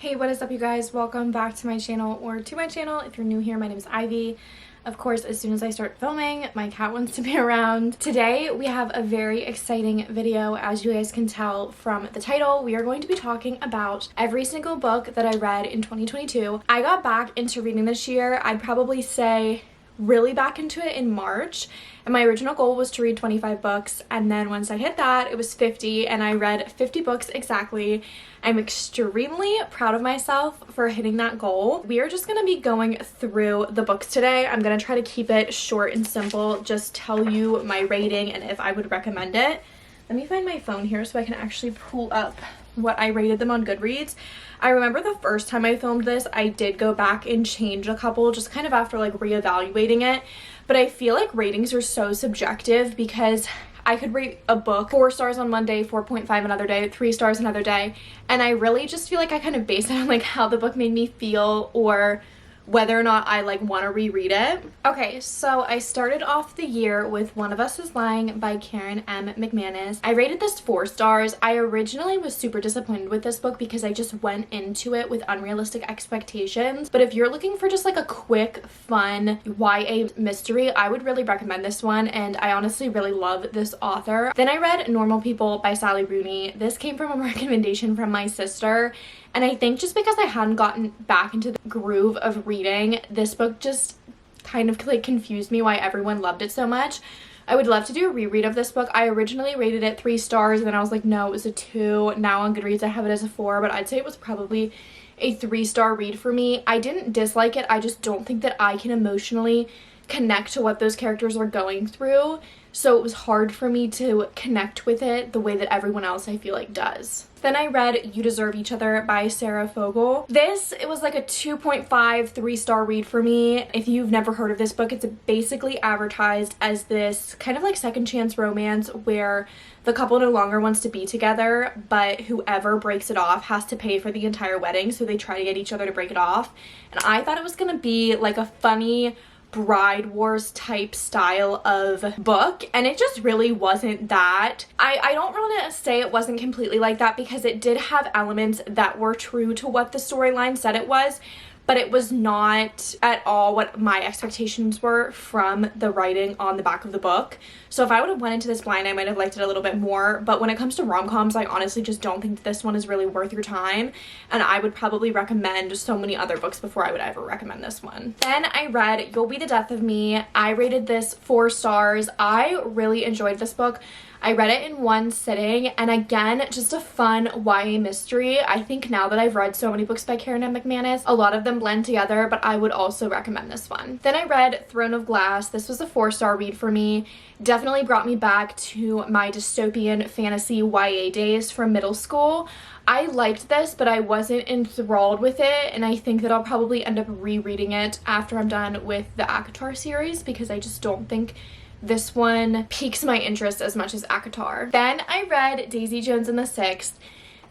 Hey, what is up, you guys? Welcome back to my channel, or to my channel if you're new here. My name is Ivy. Of course, as soon as I start filming, my cat wants to be around. Today we have a very exciting video. As you guys can tell from the title, we are going to be talking about every single book that I read in 2022. I got back into reading this year. I'd probably say really back into it in March, and my original goal was to read 25 books, and then once I hit that, it was 50, and I read 50 books exactly. I'm extremely proud of myself for hitting that goal. We are just going to be going through the books today. I'm going to try to keep it short and simple, just tell you my rating and if I would recommend it. Let me find my phone here so I can actually pull up what I rated them on Goodreads. I remember the first time I filmed this, I did go back and change a couple just kind of after like reevaluating it. But I feel like ratings are so subjective because I could rate a book 4 stars on one day, 4.5 another day, 3 stars another day. And I really just feel like I kind of base it on like how the book made me feel or whether or not I like want to reread it. Okay, so I started off the year with One of Us is Lying by Karen M. McManus. I rated this 4 stars. I originally was super disappointed with this book because I just went into it with unrealistic expectations. But if you're looking for just like a quick, fun YA mystery, I would really recommend this one, and I honestly really love this author. Then I read Normal People by Sally Rooney. This came from a recommendation from my sister. And I think just because I hadn't gotten back into the groove of reading, this book just kind of like confused me why everyone loved it so much. I would love to do a reread of this book. I originally rated it 3 stars, and then I was like, no, it was a 2. Now on Goodreads, I have it as a 4, but I'd say it was probably a 3-star read for me. I didn't dislike it. I just don't think that I can emotionally connect to what those characters are going through. So it was hard for me to connect with it the way that everyone else I feel like does. Then I read You Deserve Each Other by Sarah Fogel. It was like a 2.5, 3-star read for me. If you've never heard of this book, it's basically advertised as this kind of like second chance romance where the couple no longer wants to be together, but whoever breaks it off has to pay for the entire wedding, so they try to get each other to break it off. And I thought it was gonna be like a funny Bride Wars type style of book, and it just really wasn't that. I don't want to say it wasn't completely like that because it did have elements that were true to what the storyline said it was, but it was not at all what my expectations were from the writing on the back of the book. So if I would have went into this blind, I might have liked it a little bit more. But when it comes to rom-coms, I honestly just don't think that this one is really worth your time. And I would probably recommend so many other books before I would ever recommend this one. Then I read You'll Be the Death of Me. I rated this 4 stars. I really enjoyed this book. I read it in one sitting, and again, just a fun YA mystery. I think now that I've read so many books by Karen M. McManus, a lot of them blend together, but I would also recommend this one. Then I read Throne of Glass. This was a 4-star read for me. Definitely brought me back to my dystopian fantasy YA days from middle school. I liked this, but I wasn't enthralled with it, and I think that I'll probably end up rereading it after I'm done with the ACOTAR series because I just don't think this one piques my interest as much as ACOTAR. Then I read Daisy Jones and the Sixth.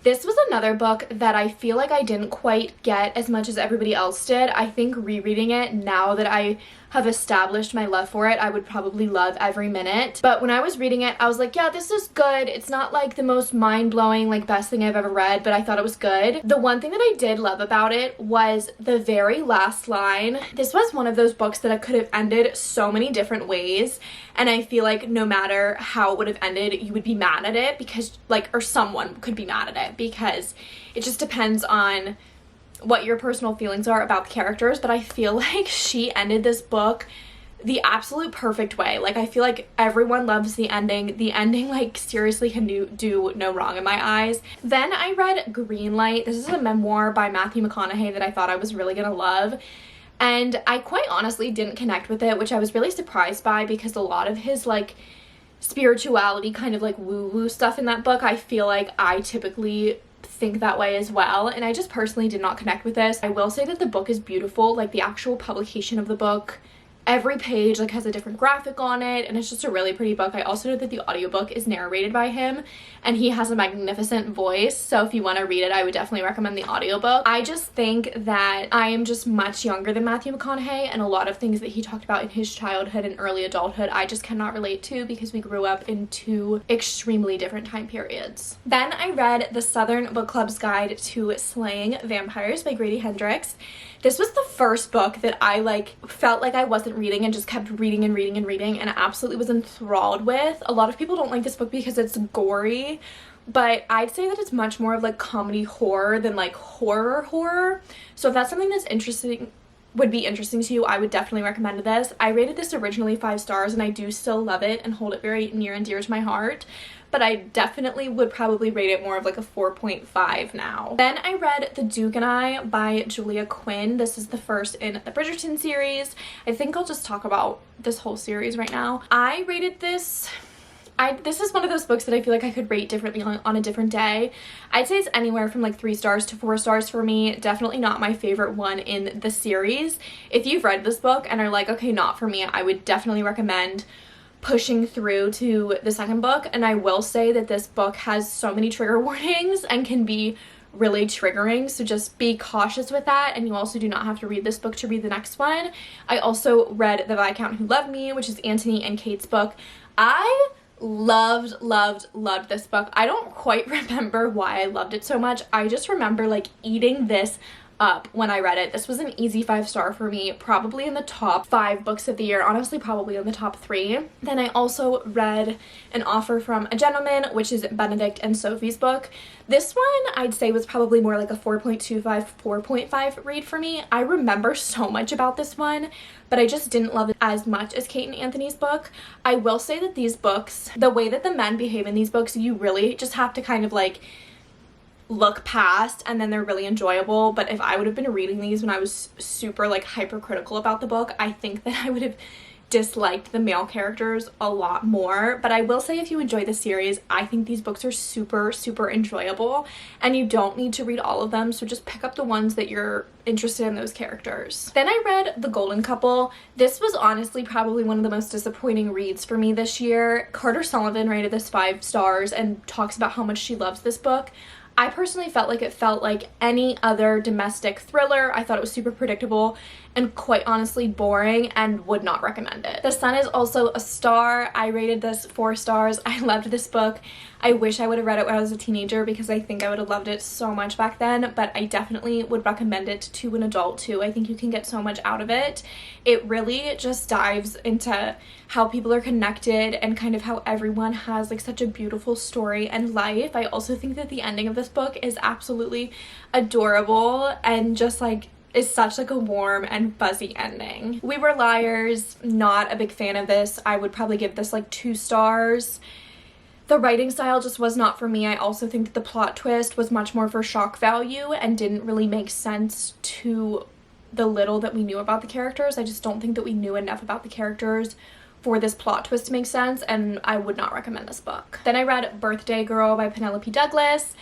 This was another book that I feel like I didn't quite get as much as everybody else did. I think rereading it now that I have established my love for it, I would probably love every minute. But when I was reading it, I was like, yeah, this is good. It's not like the most mind-blowing, like best thing I've ever read, but I thought it was good. The one thing that I did love about it was the very last line. This was one of those books that I could have ended so many different ways, and I feel like no matter how it would have ended, you would be mad at it because like, or someone could be mad at it because it just depends on what your personal feelings are about the characters. But I feel like she ended this book the absolute perfect way. Like, I feel like everyone loves the ending. The ending like seriously can do no wrong in my eyes. Then I read Greenlight. This is a memoir by Matthew McConaughey that I thought I was really gonna love, and I quite honestly didn't connect with it, which I was really surprised by because a lot of his like spirituality kind of like woo-woo stuff in that book, I feel like I typically think that way as well, and I just personally did not connect with this. I will say that the book is beautiful. Like, the actual publication of the book every page like has a different graphic on it, and it's just a really pretty book. I also know that the audiobook is narrated by him, and he has a magnificent voice, so if you want to read it, I would definitely recommend the audiobook. I just think that I am just much younger than Matthew McConaughey, and a lot of things that he talked about in his childhood and early adulthood I just cannot relate to because we grew up in two extremely different time periods. Then I read The Southern Book Club's Guide to Slaying Vampires by Grady Hendrix. This was the first book that I like felt like I wasn't reading and just kept reading and reading and reading, and absolutely was enthralled with. A lot of people don't like this book because it's gory, but I'd say that it's much more of like comedy horror than like horror. So if that's something that's would be interesting to you, I would definitely recommend this. I rated this originally 5 stars, and I do still love it and hold it very near and dear to my heart, but I definitely would probably rate it more of like a 4.5 now. Then I read The Duke and I by Julia Quinn. This is the first in the Bridgerton series. I think I'll just talk about this whole series right now. I rated this, this is one of those books that I feel like I could rate differently on a different day. I'd say it's anywhere from like 3 stars to 4 stars for me. Definitely not my favorite one in the series. If you've read this book and are like, okay, not for me, I would definitely recommend pushing through to the second book. And I will say that this book has so many trigger warnings and can be really triggering, so just be cautious with that, and you also do not have to read this book to read the next one. I also read The Viscount Who Loved Me, which is Anthony and Kate's book. I loved this book. I don't quite remember why I loved it so much. I just remember like eating this up when I read it. This was an easy 5 star for me, probably in the top 5 books of the year, honestly probably in the top 3. Then I also read An Offer from a Gentleman, which is Benedict and Sophie's book. This one I'd say was probably more like a 4.25, 4.5 read for me. I remember so much about this one, but I just didn't love it as much as Kate and Anthony's book. I will say that these books, the way that the men behave in these books, you really just have to kind of like look past, and then they're really enjoyable. But if I would have been reading these when I was super like hypercritical about the book, I think that I would have disliked the male characters a lot more. But I will say, if you enjoy the series, I think these books are super enjoyable, and you don't need to read all of them, so just pick up the ones that you're interested in those characters. Then I read The Golden Couple. This was honestly probably one of the most disappointing reads for me this year. Carter Sullivan rated this 5 stars and talks about how much she loves this book. I personally felt like it felt like any other domestic thriller. I thought it was super predictable and quite honestly boring, and would not recommend it. The Sun is also a star. I rated this 4 stars. I loved this book. I wish I would have read it when I was a teenager because I think I would have loved it so much back then, but I definitely would recommend it to an adult too. I think you can get so much out of it. It really just dives into how people are connected and kind of how everyone has like such a beautiful story and life. I also think that the ending of this book is absolutely adorable and just like is such like a warm and fuzzy ending. We Were Liars, not a big fan of this. I would probably give this like 2 stars. The writing style just was not for me. I also think that the plot twist was much more for shock value and didn't really make sense to the little that we knew about the characters. I just don't think that we knew enough about the characters for this plot twist to make sense, and I would not recommend this book. Then I read Birthday Girl by Penelope Douglas.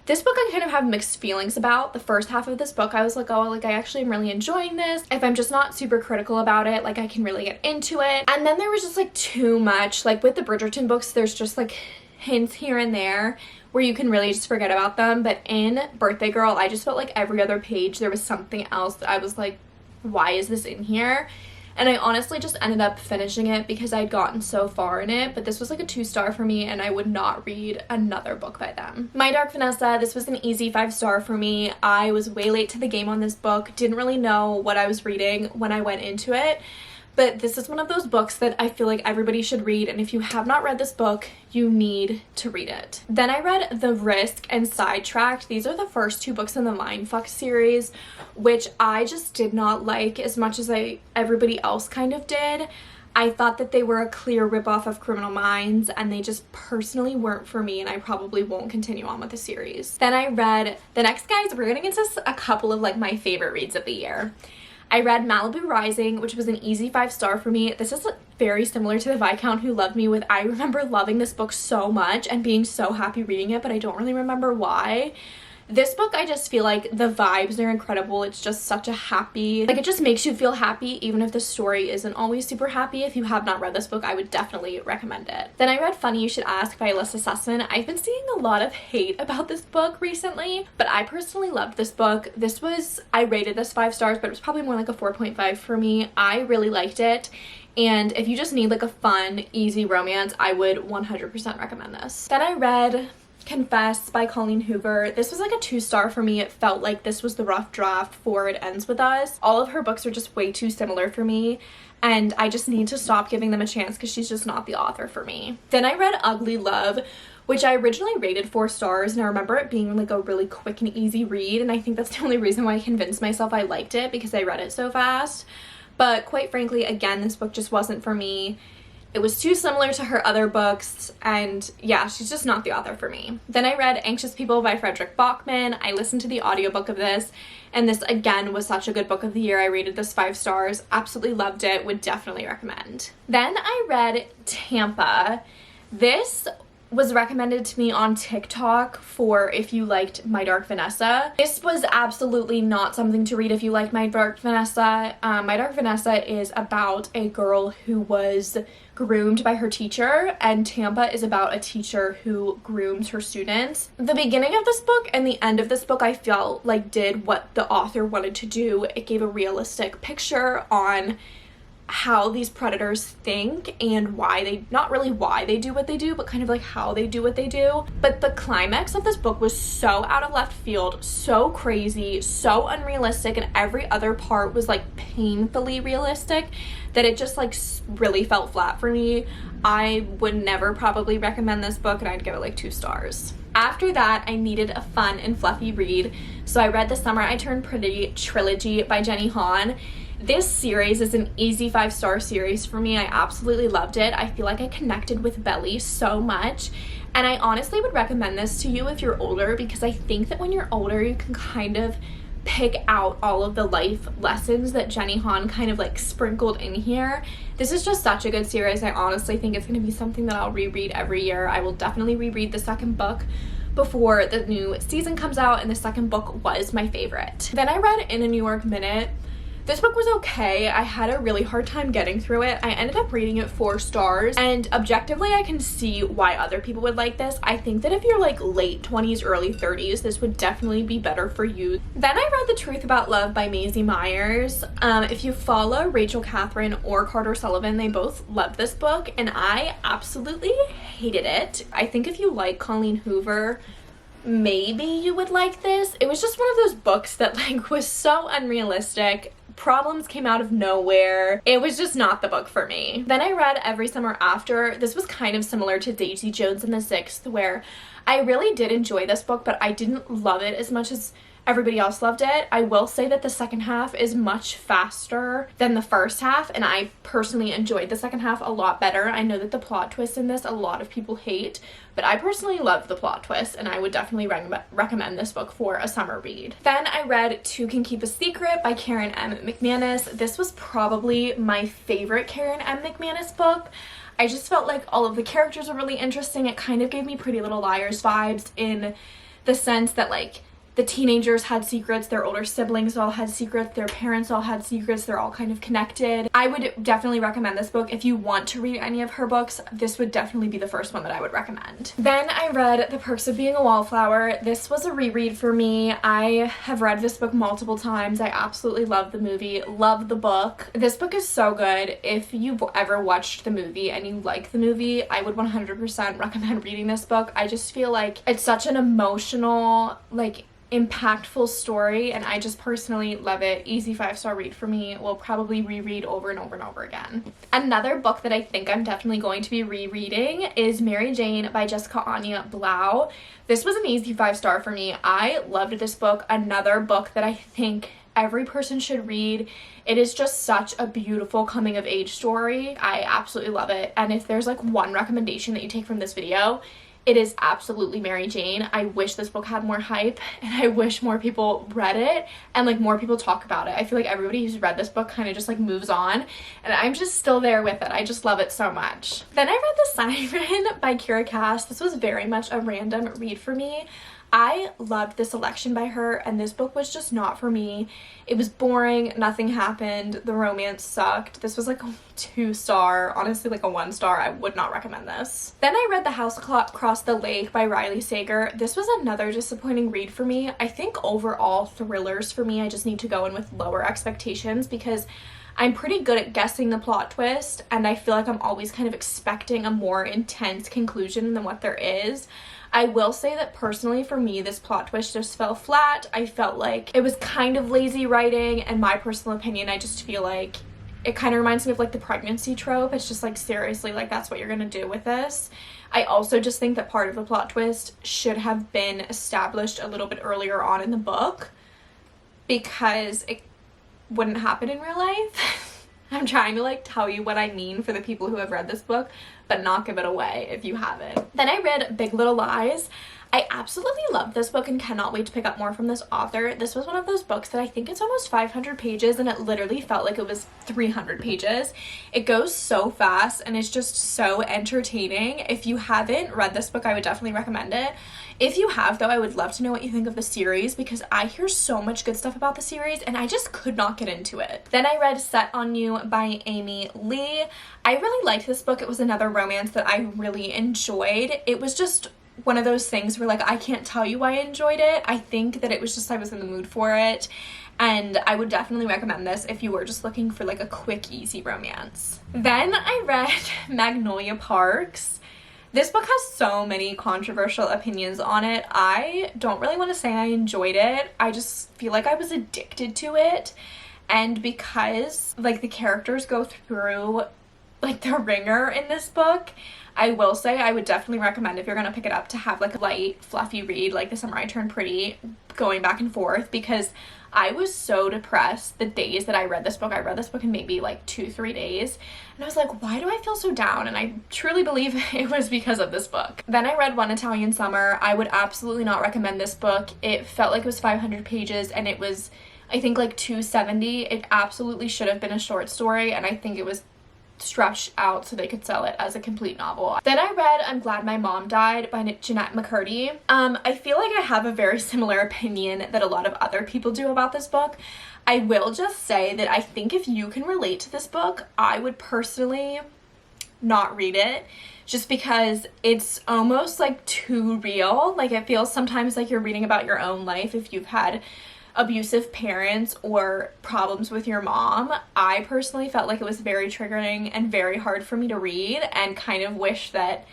This book I kind of have mixed feelings about. The first half of this book I was like, oh, like I actually am really enjoying this. If I'm just not super critical about it, like I can really get into it. And then there was just like too much. Like with the Bridgerton books, there's just like hints here and there where you can really just forget about them. But in Birthday Girl, I just felt like every other page there was something else that I was like, why is this in here? And I honestly just ended up finishing it because I'd gotten so far in it, but this was like a 2 star for me, and I would not read another book by them. My Dark Vanessa, this was an easy 5 star for me. I was way late to the game on this book, didn't really know what I was reading when I went into it, but this is one of those books that I feel like everybody should read, and if you have not read this book, you need to read it. Then I read The Risk and Sidetracked. These are the first 2 books in the Mindfuck series, which I just did not like as much as everybody else kind of did. I thought that they were a clear ripoff of Criminal Minds, and they just personally weren't for me, and I probably won't continue on with the series. Then I read, the next guys, we're gonna get into a couple of like my favorite reads of the year. I read Malibu Rising, which was an easy 5 star for me. This is very similar to The Viscount Who Loved Me with, I remember loving this book so much and being so happy reading it, but I don't really remember why. This book, I just feel like the vibes are incredible. It's just such a happy, like, it just makes you feel happy even if the story isn't always super happy. If you have not read this book, I would definitely recommend it. Then I read Funny You Should Ask by Alyssa Sussman. I've been seeing a lot of hate about this book recently, but I personally loved this book. I rated this 5 stars, but it was probably more like a 4.5 for me. I really liked it. And if you just need like a fun, easy romance, I would 100% recommend this. Then I read Confess by Colleen Hoover. This was like a 2-star for me. It felt like this was the rough draft for It Ends With Us. All of her books are just way too similar for me, and I just need to stop giving them a chance because she's just not the author for me. Then I read Ugly Love, which I originally rated 4 stars, and I remember it being like a really quick and easy read, and I think that's the only reason why I convinced myself I liked it, because I read it so fast. But quite frankly, again, this book just wasn't for me. It was too similar to her other books, and yeah, she's just not the author for me. Then I read Anxious People by Frederick Bachman. I listened to the audiobook of this, and this again was such a good book of the year. I rated this 5 stars, absolutely loved it, would definitely recommend. Then I read Tampa. This was recommended to me on TikTok for if you liked My Dark Vanessa. This was absolutely not something to read if you liked My Dark Vanessa. My Dark Vanessa is about a girl who was groomed by her teacher, and Tampa is about a teacher who grooms her students. The beginning of this book and the end of this book I felt like did what the author wanted to do. It gave a realistic picture on how these predators think and why they, not really why they do what they do, but kind of like how they do what they do. But the climax of this book was so out of left field, so crazy, so unrealistic, and every other part was like painfully realistic that it just like really felt flat for me. I would never probably recommend this book, and I'd give it like 2 stars. After that, I needed a fun and fluffy read, so I read The Summer I Turned Pretty trilogy by Jenny Han. This series is an easy 5-star series for me. I absolutely loved it. I feel like I connected with Belly so much, and I honestly would recommend this to you if you're older, because I think that when you're older you can kind of pick out all of the life lessons that Jenny Han kind of like sprinkled in here. This is just such a good series. I honestly think it's going to be something that I'll reread every year. I will definitely reread the second book before the new season comes out, and the second book was my favorite. Then I read In a New York Minute. This book was okay. I had a really hard time getting through it. I ended up rating it 4 stars, and objectively I can see why other people would like this. I think that if you're like late 20s, early 30s, this would definitely be better for you. Then I read The Truth About Love by Maisie Myers. If you follow Rachel Catherine or Carter Sullivan, they both loved this book, and I absolutely hated it. I think if you like Colleen Hoover, maybe you would like this. It was just one of those books that like was so unrealistic. Problems came out of nowhere. It was just not the book for me. Then I read Every Summer After. This was kind of similar to Daisy Jones and the Sixth, where I really did enjoy this book, but I didn't love it as much as everybody else loved it. I will say that the second half is much faster than the first half, and I personally enjoyed the second half a lot better. I know that the plot twist in this a lot of people hate, but I personally loved the plot twist, and I would definitely recommend this book for a summer read. Then I read Two Can Keep a Secret by Karen M. McManus. This was probably my favorite Karen M. McManus book. I just felt like all of the characters were really interesting. It kind of gave me Pretty Little Liars vibes in the sense that like the teenagers had secrets, their older siblings all had secrets, their parents all had secrets, they're all kind of connected. I would definitely recommend this book. If you want to read any of her books, this would definitely be the first one that I would recommend. Then I read The Perks of Being a Wallflower. This was a reread for me. I have read this book multiple times. I absolutely love the movie, love the book. This book is so good. If you've ever watched the movie and you like the movie, I would 100% recommend reading this book. I just feel like it's such an emotional, like, impactful story, and I just personally love it. Easy 5-star read for me. Will probably reread over and over and over again. Another book that I think I'm definitely going to be rereading is Mary Jane by Jessica Anya Blau. This was an easy 5-star for me. I loved this book. Another book that I think every person should read. It is just such a beautiful coming of age story. I absolutely love it, and if there's like one recommendation that you take from this video, it is absolutely Mary Jane. I wish this book had more hype, and I wish more people read it and like more people talk about it. I feel like everybody who's read this book kind of just like moves on, and I'm just still there with it. I just love it so much. Then I read The Siren by Kira Cass. This was very much a random read for me. I loved the selection by her, and this book was just not for me. It was boring, nothing happened, the romance sucked. This was like a 2-star, honestly like a 1-star. I would not recommend this. Then I read The House Across the Lake by Riley Sager. This was another disappointing read for me. I think overall thrillers for me, I just need to go in with lower expectations because I'm pretty good at guessing the plot twist, and I feel like I'm always kind of expecting a more intense conclusion than what there is. I will say that personally for me, this plot twist just fell flat. I felt like it was kind of lazy writing, and my personal opinion, I just feel like it kind of reminds me of like the pregnancy trope. It's just like, seriously, like that's what you're gonna do with this. I also just think that part of the plot twist should have been established a little bit earlier on in the book because it wouldn't happen in real life. I'm trying to like tell you what I mean for the people who have read this book, but not give it away if you haven't. Then I read Big Little Lies. I absolutely love this book and cannot wait to pick up more from this author. This was one of those books that I think it's almost 500 pages and it literally felt like it was 300 pages. It goes so fast and it's just so entertaining. If you haven't read this book, I would definitely recommend it. If you have though, I would love to know what you think of the series because I hear so much good stuff about the series and I just could not get into it. Then I read Set on You by Amy Lee. I really liked this book. It was another romance that I really enjoyed. It was just one of those things where like I can't tell you why I enjoyed it. I think that it was just I was in the mood for it, and I would definitely recommend this if you were just looking for like a quick easy romance. Then I read Magnolia Parks. This book has so many controversial opinions on it. I don't really want to say I enjoyed it. I just feel like I was addicted to it, and because like the characters go through like the ringer in this book, I will say I would definitely recommend if you're gonna pick it up to have like a light fluffy read like The Summer I Turned Pretty, going back and forth, because I was so depressed the days that I read this book. I read this book in maybe like 2-3 days and I was like, why do I feel so down? And I truly believe it was because of this book. Then I read One Italian Summer. I would absolutely not recommend this book. It felt like it was 500 pages and it was I think like 270. It absolutely should have been a short story, and I think it was stretched out so they could sell it as a complete novel. Then I read I'm Glad My Mom Died by Jeanette McCurdy. I feel like I have a very similar opinion that a lot of other people do about this book. I will just say that I think if you can relate to this book, I would personally not read it, just because it's almost like too real. Like it feels sometimes like you're reading about your own life if you've had abusive parents or problems with your mom. I personally felt like it was very triggering and very hard for me to read, and kind of wish that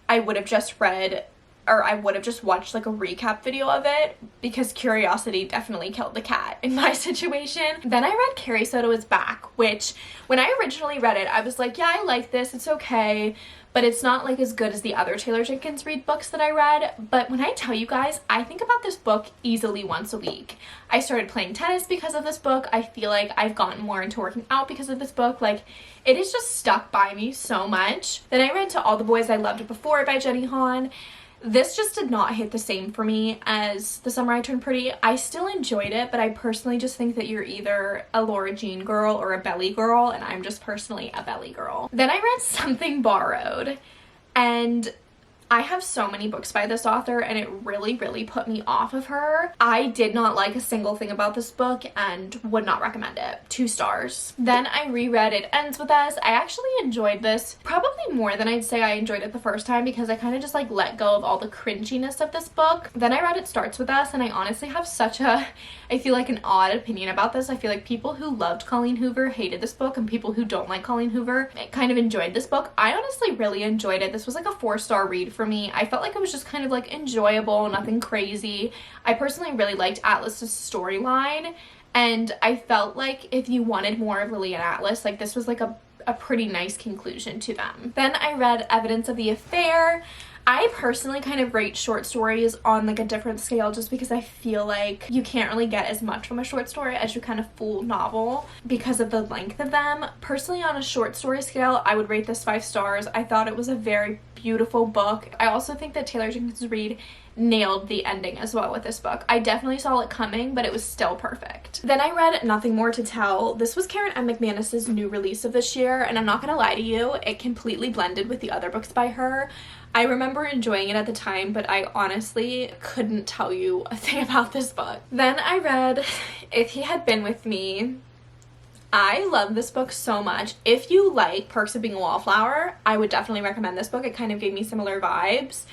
I would have just read, or I would have just watched like a recap video of it, because curiosity definitely killed the cat in my situation. Then I read Carrie Soto Is Back, which when I originally read it, I was like, yeah, I like this, it's okay, but it's not like as good as the other Taylor Jenkins Reid books that I read. But when I tell you guys, I think about this book easily once a week. I started playing tennis because of this book. I feel like I've gotten more into working out because of this book. Like, it has just stuck by me so much. Then I read To All the Boys I Loved Before by Jenny Han. This just did not hit the same for me as The Summer I Turned Pretty. I still enjoyed it, but I personally just think that you're either a Laura Jean girl or a Belly girl, and I'm just personally a Belly girl. Then I read Something Borrowed, and I have so many books by this author, and it really, really put me off of her. I did not like a single thing about this book and would not recommend it. 2 stars. Then I reread It Ends With Us. I actually enjoyed this probably more than I'd say I enjoyed it the first time, because I kind of just like let go of all the cringiness of this book. Then I read It Starts With Us, and I honestly have such a, I feel like an odd opinion about this. I feel like people who loved Colleen Hoover hated this book, and people who don't like Colleen Hoover kind of enjoyed this book. I honestly really enjoyed it. This was like a 4-star read for me. I felt like it was just kind of like enjoyable, nothing crazy. I personally really liked Atlas's storyline, and I felt like if you wanted more of Lily and Atlas, like this was like a pretty nice conclusion to them. Then I read Evidence of the Affair. I personally kind of rate short stories on like a different scale, just because I feel like you can't really get as much from a short story as you can a full novel because of the length of them. Personally, on a short story scale, I would rate this 5 stars. I thought it was a very beautiful book. I also think that Taylor Jenkins Reid nailed the ending as well with this book. I definitely saw it coming, but it was still perfect. Then I read Nothing More to Tell. This was Karen M. McManus's new release of this year, and I'm not gonna lie to you, it completely blended with the other books by her. I remember enjoying it at the time, but I honestly couldn't tell you a thing about this book. Then I read If He Had Been With Me. I love this book so much. If you like Perks of Being a Wallflower, I would definitely recommend this book. It kind of gave me similar vibes.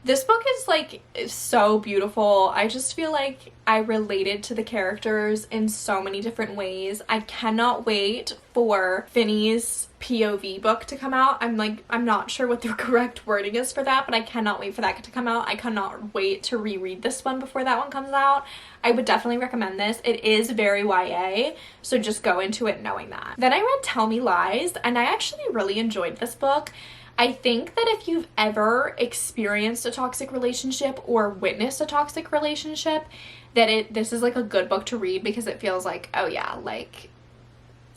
This book is like so beautiful. I just feel like I related to the characters in so many different ways. I cannot wait for Finney's POV book to come out. I'm not sure what the correct wording is for that, but I cannot wait for that to come out. I cannot wait to reread this one before that one comes out. I would definitely recommend this. It is very YA, so just go into it knowing that. Then I read Tell Me Lies, and I actually really enjoyed this book. I think that if you've ever experienced a toxic relationship or witnessed a toxic relationship, that this is like a good book to read, because it feels like, oh yeah, like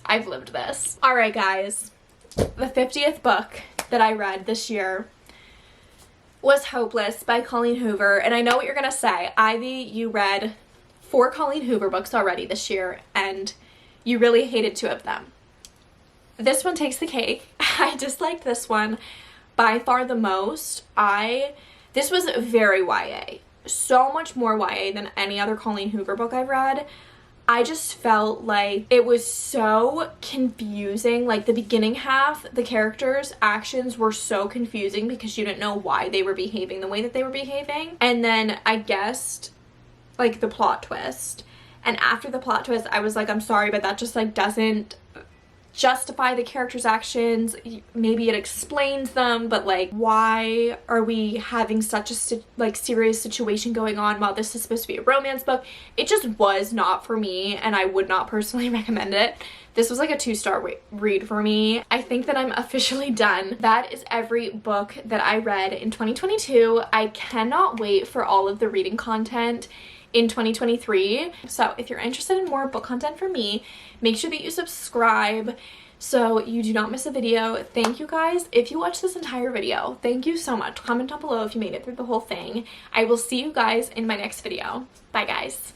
I've lived this. All right, guys, the 50th book that I read this year was Hopeless by Colleen Hoover. And I know what you're gonna say, Ivy, you read 4 Colleen Hoover books already this year and you really hated 2 of them. This one takes the cake. I disliked this one by far the most. This was very YA. So much more YA than any other Colleen Hoover book I've read. I just felt like it was so confusing. Like the beginning half, the characters' actions were so confusing because you didn't know why they were behaving the way that they were behaving. And then I guessed like the plot twist. And after the plot twist, I was like, I'm sorry, but that just like doesn't justify the characters' actions. Maybe it explains them, but like, why are we having such a serious situation going on while this is supposed to be a romance book? It just was not for me, and I would not personally recommend it. This was like a 2-star read for me. I think that I'm officially done. That is every book that I read in 2022. I cannot wait for all of the reading content in 2023. So if you're interested in more book content from me, make sure that you subscribe so you do not miss a video. Thank you guys. If you watched this entire video, thank you so much. Comment down below if you made it through the whole thing. I will see you guys in my next video. Bye guys.